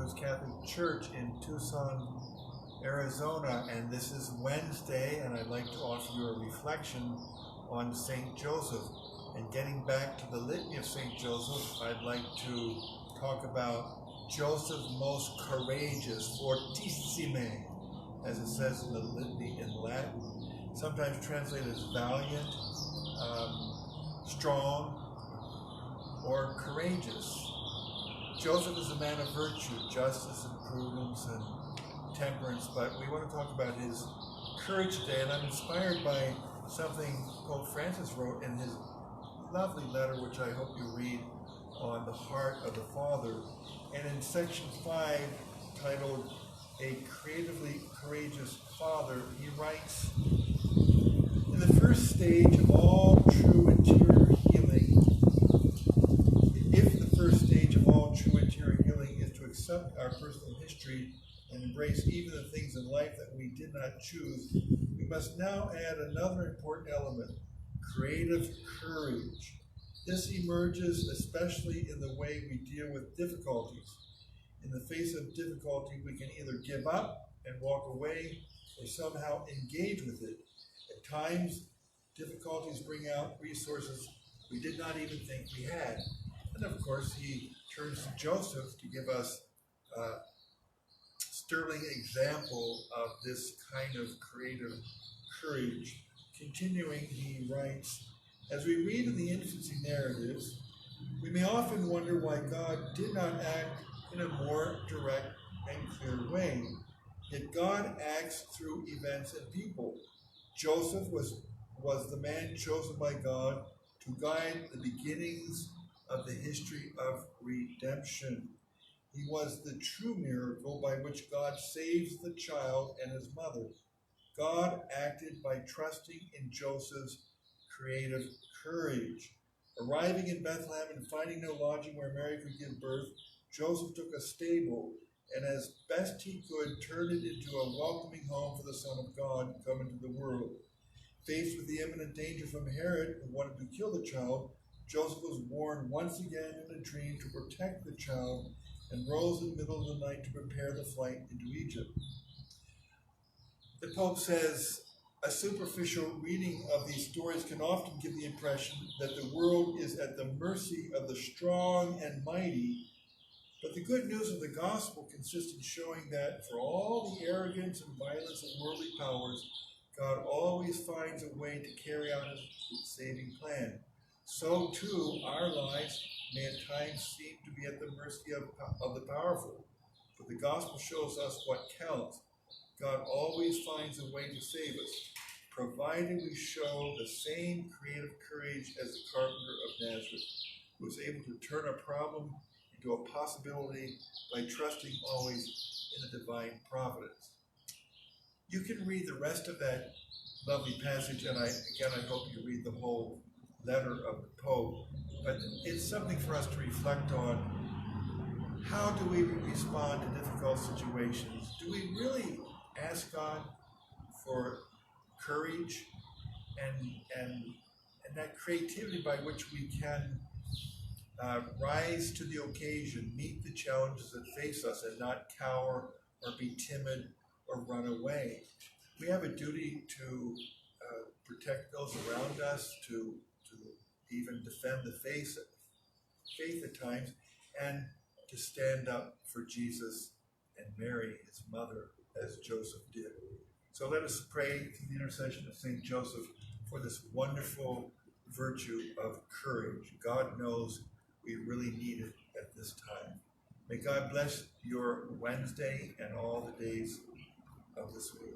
Brothers Catholic Church in Tucson, Arizona, and this is Wednesday, and I'd like to offer you a reflection on St. Joseph. And getting back to the Litany of St. Joseph, I'd like to talk about Joseph most courageous, fortissime, as it says in the Litany in Latin, sometimes translated as valiant, strong, or courageous. Joseph is a man of virtue, justice and prudence and temperance, but we want to talk about his courage today, and I'm inspired by something Pope Francis wrote in his lovely letter, which I hope you read, on the heart of the Father. And in section 5, titled A Creatively Courageous Father, he writes, in the first stage of all true interior healing, if the first stage of all true interior healing is to accept our personal history and embrace even the things in life that we did not choose, we must now add another important element, creative courage. This emerges especially in the way we deal with difficulties. In the face of difficulty, we can either give up and walk away or somehow engage with it. At times, difficulties bring out resources we did not even think we had. And of course, he turns to Joseph to give us a sterling example of this kind of creative courage. Continuing, he writes, as we read in the infancy narratives, we may often wonder why God did not act in a more direct and clear way. Yet God acts through events and people. Joseph was the man chosen by God to guide the beginnings of the history of redemption. He was the true miracle by which God saves the child and his mother. God acted by trusting in Joseph's creative courage. Arriving in Bethlehem and finding no lodging where Mary could give birth, Joseph took a stable and as best he could turned it into a welcoming home for the Son of God to come into the world. Faced with the imminent danger from Herod, who wanted to kill the child, Joseph was warned once again in a dream to protect the child and rose in the middle of the night to prepare the flight into Egypt. The Pope says, a superficial reading of these stories can often give the impression that the world is at the mercy of the strong and mighty, but the good news of the gospel consists in showing that for all the arrogance and violence of worldly powers, God always finds a way to carry out his saving plan. So too, our lives may at times seem to be at the mercy of the powerful, but the gospel shows us what counts. God always finds a way to save us, provided we show the same creative courage as the carpenter of Nazareth, who was able to turn a problem into a possibility by trusting always in the divine providence. You can read the rest of that lovely passage, and I hope you read the whole letter of the Pope, but it's something for us to reflect on. How do we respond to difficult situations? Do we really ask God for courage and that creativity by which we can rise to the occasion, meet the challenges that face us, and not cower or be timid or run away? We have a duty to protect those around us, to even defend the faith at times, and to stand up for Jesus and Mary, his mother, as Joseph did. So let us pray through the intercession of St. Joseph for this wonderful virtue of courage. God knows we really need it at this time. May God bless your Wednesday and all the days of this week.